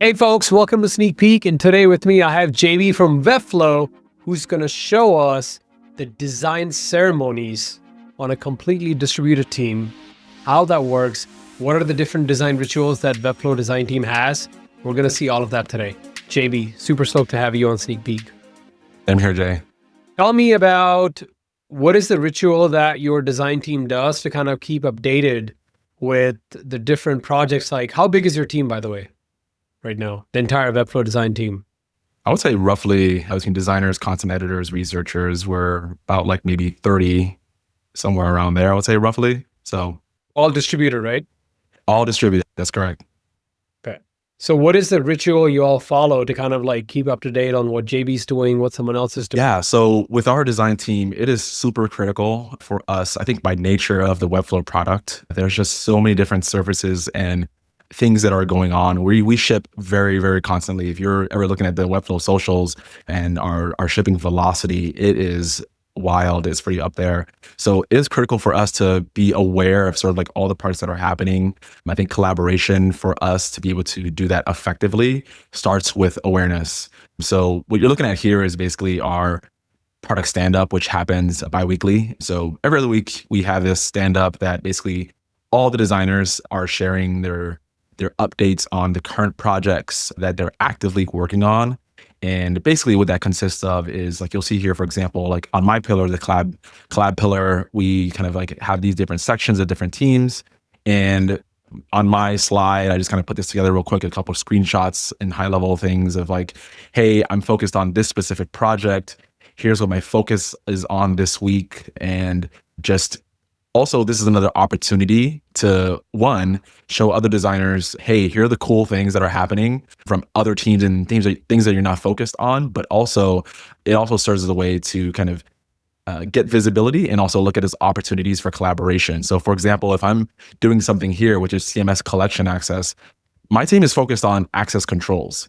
Hey folks, welcome to Sneak Peek, and today with me I have JB from Webflow, who's going to show us the design ceremonies on a completely distributed team, how that works, what are the different design rituals that Webflow design team has. We're going to see all of that today. JB, super stoked to have you on Sneak Peek. I'm here, Jay. Tell me about what is the ritual that your design team does to kind of keep updated with the different projects. Like, how big is your team, by the way? Right now, the entire Webflow design team? I would say roughly, between designers, content editors, researchers, we're about like maybe 30, somewhere around there, I would say roughly. So all distributed, right? All distributed, that's correct. Okay. So what is the ritual you all follow to kind of like keep up to date on what JB's doing, what someone else is doing? Yeah, so with our design team, it is super critical for us. I think by nature of the Webflow product, there's just so many different services and things that are going on. We ship very, very constantly. If you're ever looking at the Webflow socials and our shipping velocity, it is wild. It's pretty up there. So it is critical for us to be aware of sort of like all the parts that are happening. I think collaboration for us to be able to do that effectively starts with awareness. So what you're looking at here is basically our product stand-up, which happens bi-weekly. So every other week we have this stand-up that basically all the designers are sharing their updates on the current projects that they're actively working on. And basically what that consists of is like, you'll see here, for example, like on my pillar, the collab pillar, we kind of like have these different sections of different teams. And on my slide, I just kind of put this together real quick, a couple of screenshots and high level things of like, hey, I'm focused on this specific project. Here's what my focus is on this week. And just also, this is another opportunity to, one, show other designers, hey, here are the cool things that are happening from other teams and things that you're not focused on. But also, it also serves as a way to kind of get visibility and also look at as opportunities for collaboration. So for example, if I'm doing something here, which is CMS collection access, my team is focused on access controls.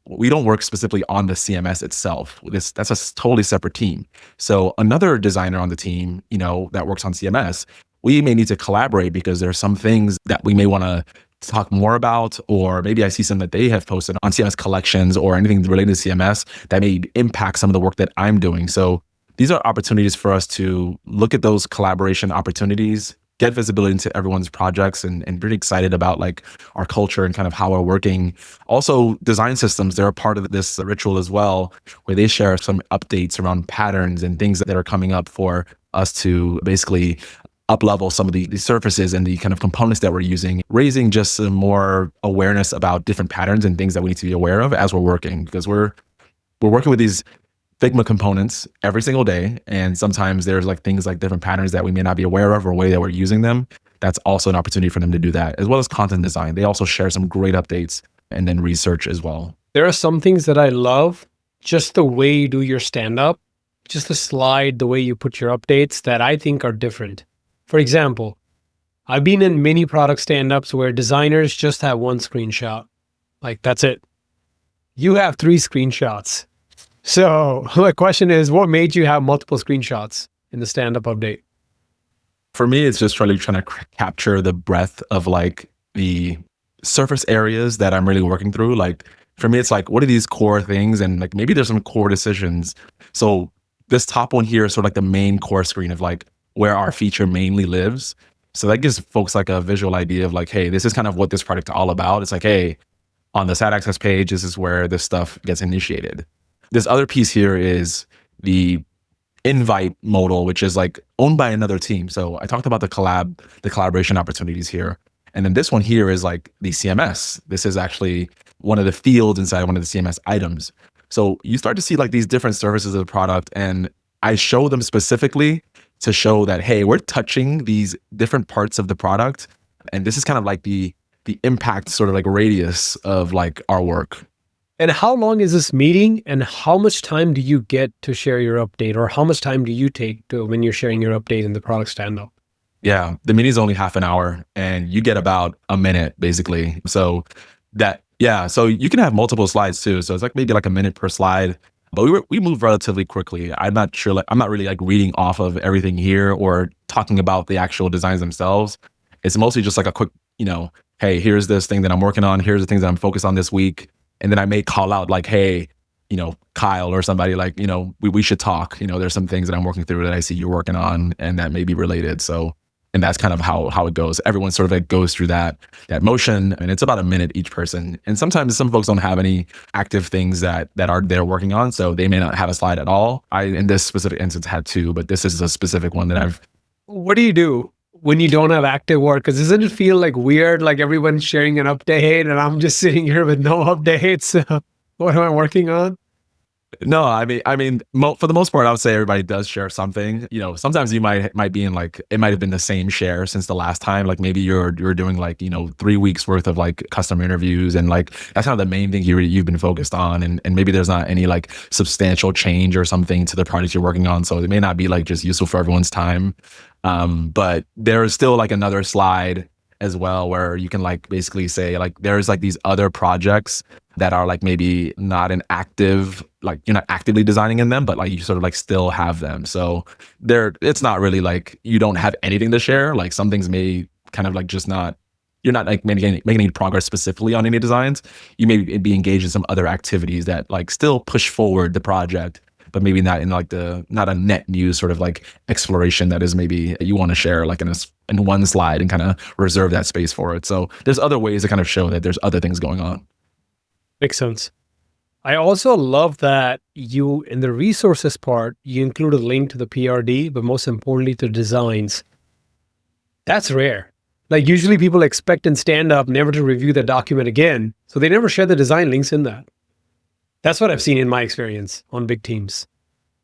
We don't work specifically on the CMS itself. That's a totally separate team. So another designer on the team, that works on CMS, we may need to collaborate because there are some things that we may want to talk more about, or maybe I see some that they have posted on CMS collections or anything related to CMS that may impact some of the work that I'm doing. So these are opportunities for us to look at those collaboration opportunities, get visibility into everyone's projects, and really excited about like our culture and kind of how we're working. Also, design systems, they're a part of this ritual as well, where they share some updates around patterns and things that are coming up for us to basically up-level some of the surfaces and the kind of components that we're using, raising just some more awareness about different patterns and things that we need to be aware of as we're working, because we're working with these Figma components every single day. And sometimes there's like things like different patterns that we may not be aware of or way that we're using them. That's also an opportunity for them to do that, as well as content design. They also share some great updates and then research as well. There are some things that I love, just the way you do your stand-up, just the slide, the way you put your updates that I think are different. For example, I've been in many product stand-ups where designers just have one screenshot. Like, that's it. You have 3 screenshots. So my question is, what made you have multiple screenshots in the stand-up update? For me, it's just really trying to capture the breadth of like the surface areas that I'm really working through. Like for me, it's like, what are these core things? And like, maybe there's some core decisions. So this top one here is sort of like the main core screen of like where our feature mainly lives. So that gives folks like a visual idea of like, hey, this is kind of what this product is all about. It's like, hey, on the site access page, this is where this stuff gets initiated. This other piece here is the invite modal, which is like owned by another team. So I talked about the collaboration opportunities here. And then this one here is like the CMS. This is actually one of the fields inside one of the CMS items. So you start to see like these different services of the product, and I show them specifically to show that, hey, we're touching these different parts of the product. And this is kind of like the impact sort of like radius of like our work. And how long is this meeting, and how much time do you get to share your update, or how much time do you take to when you're sharing your update in the product stand-up? Yeah, the meeting is only half an hour and you get about a minute basically. So so you can have multiple slides too. So it's like maybe like a minute per slide, but we move relatively quickly. I'm not really like reading off of everything here or talking about the actual designs themselves. It's mostly just like a quick, hey, here's this thing that I'm working on. Here's the things that I'm focused on this week. And then I may call out like, hey, Kyle or somebody, like, we should talk. There's some things that I'm working through that I see you're working on and that may be related. So, and that's kind of how it goes. Everyone sort of like goes through that motion, and it's about a minute each person. And sometimes some folks don't have any active things that are they're working on, so they may not have a slide at all. I, in this specific instance, had two, but this is a specific one that I've. What do you do when you don't have active work? Because doesn't it feel like weird, like everyone's sharing an update and I'm just sitting here with no updates? What am I working on? No, I mean, for the most part, I would say everybody does share something. Sometimes you might be in like, it might have been the same share since the last time. Like maybe you're doing like 3 weeks worth of like customer interviews, and like that's kind of the main thing you've been focused on. And maybe there's not any like substantial change or something to the project you're working on, so it may not be like just useful for everyone's time. But there is still like another slide as well where you can like basically say like there's like these other projects that are like maybe not an active, like you're not actively designing in them, but like you sort of like still have them. So it's not really like you don't have anything to share. Like some things may kind of like just not, you're not like making any progress specifically on any designs. You may be engaged in some other activities that like still push forward the project, but maybe not in like not a net new sort of like exploration that is maybe you want to share like in one slide and kind of reserve that space for it. So there's other ways to kind of show that there's other things going on. Makes sense. I also love that you, in the resources part, you include a link to the PRD, but most importantly to designs. That's rare. Like usually people expect in stand-up never to review the document again, so they never share the design links in that. That's what I've seen in my experience on big teams.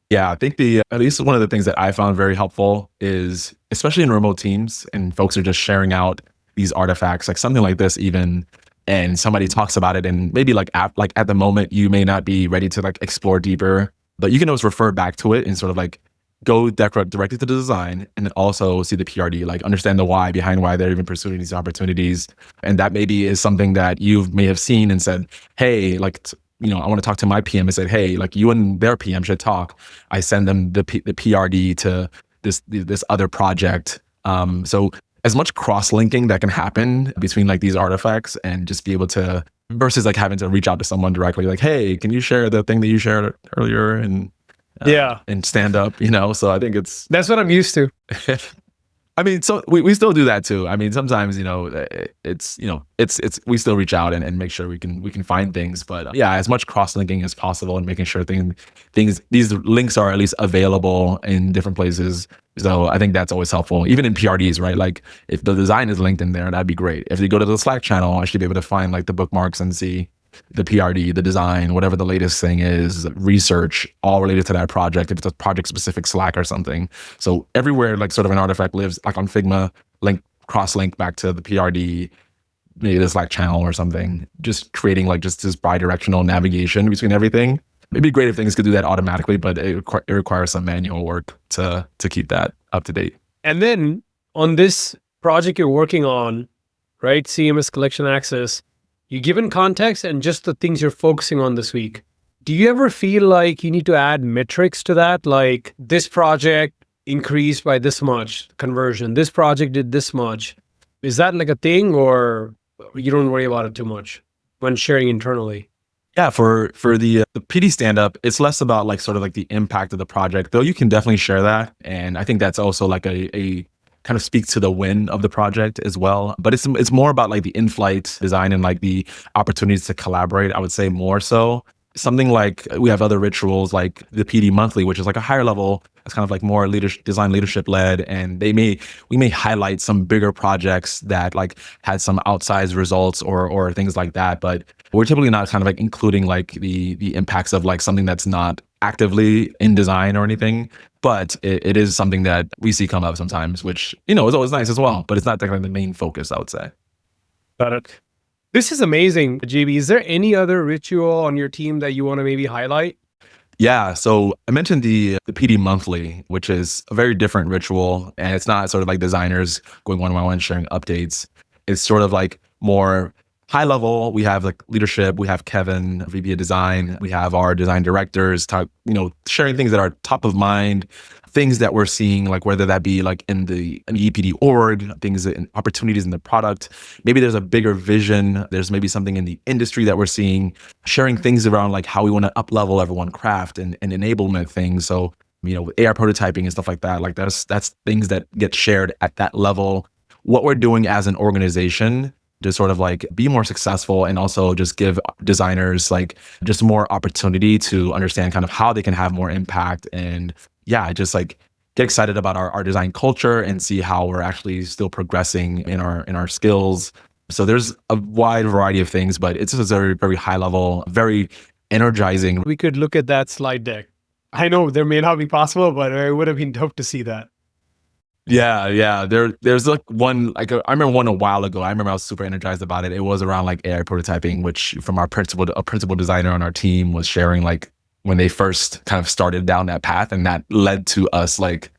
Yeah, I think at least one of the things that I found very helpful is, especially in remote teams and folks are just sharing out these artifacts, like something like this even, and somebody talks about it, and maybe like at the moment you may not be ready to like explore deeper, but you can always refer back to it and sort of like go directly to the design, and then also see the PRD, like understand the why behind why they're even pursuing these opportunities. And that maybe is something that you may have seen and said, hey, like, I want to talk to my PM and said, hey, like you and their PM should talk. I send them the PRD to this other project. So as much cross-linking that can happen between like these artifacts and just be able to, versus like having to reach out to someone directly, like, hey, can you share the thing that you shared earlier and stand up, So I think that's what I'm used to. I mean, so we still do that too. I mean, sometimes, it's we still reach out and make sure we can find things, but yeah, as much cross-linking as possible and making sure these links are at least available in different places. So I think that's always helpful, even in PRDs, right? Like if the design is linked in there, that'd be great. If you go to the Slack channel, I should be able to find like the bookmarks and see the PRD, the design, whatever the latest thing is, research, all related to that project, if it's a project specific Slack or something. So everywhere like sort of an artifact lives, like on Figma, cross-link back to the PRD, maybe the Slack channel or something, just creating like just this bi-directional navigation between everything. It'd be great if things could do that automatically, but it requires some manual work to keep that up to date. And then on this project you're working on, right, CMS Collection Access, you're given context and just the things you're focusing on this week. Do you ever feel like you need to add metrics to that? Like this project increased by this much conversion, this project did this much. Is that like a thing, or you don't worry about it too much when sharing internally? Yeah, for the PD stand-up, it's less about like sort of like the impact of the project, though you can definitely share that. And I think that's also like a kind of speaks to the win of the project as well. But it's more about like the in-flight design and like the opportunities to collaborate, I would say more so. Something like we have other rituals like the PD monthly, which is like a higher level, it's kind of like more design leadership led. And we may highlight some bigger projects that like had some outsized results or things like that. But we're typically not kind of like including like the impacts of like something that's not actively in design or anything. But it is something that we see come up sometimes, which, is always nice as well. But it's not technically the main focus, I would say. Got it. This is amazing, JB. Is there any other ritual on your team that you want to maybe highlight? Yeah, so I mentioned the PD monthly, which is a very different ritual, and it's not sort of like designers going one-on-one sharing updates. It's sort of like more high level, we have like leadership, we have Kevin, VP of design, we have our design directors, sharing things that are top of mind, things that we're seeing, like whether that be like in the EPD org, things and opportunities in the product. Maybe there's a bigger vision. There's maybe something in the industry that we're seeing, sharing things around like how we want to up level everyone craft and enablement things. So, with AI prototyping and stuff like that, like that's things that get shared at that level. What we're doing as an organization to sort of like be more successful and also just give designers like just more opportunity to understand kind of how they can have more impact. And just like get excited about our design culture and see how we're actually still progressing in our skills. So there's a wide variety of things, but it's just a very, very high level, very energizing. We could look at that slide deck. I know there may not be possible, but it would have been dope to see that. Yeah. There's like one, like I remember one a while ago. I remember I was super energized about it. It was around like AI prototyping, which from a principal designer on our team was sharing like when they first kind of started down that path, and that led to us like,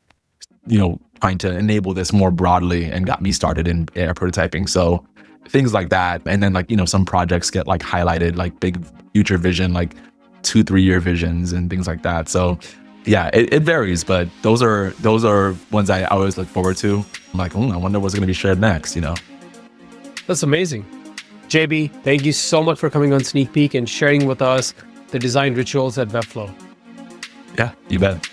trying to enable this more broadly and got me started in AI prototyping. So things like that. And then like, some projects get like highlighted, like big future vision, like 2-3 year visions and things like that. So yeah, it varies, but those are ones I always look forward to. I'm like, I wonder what's going to be shared next, That's amazing. JB, thank you so much for coming on Sneak Peek and sharing with us the design rituals at Webflow. Yeah, you bet.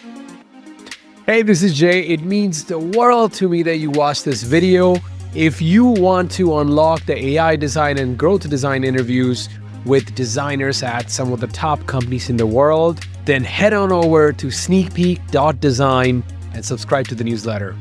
Hey, this is Jay. It means the world to me that you watched this video. If you want to unlock the AI design and growth design interviews with designers at some of the top companies in the world, then head on over to sneakpeek.design and subscribe to the newsletter.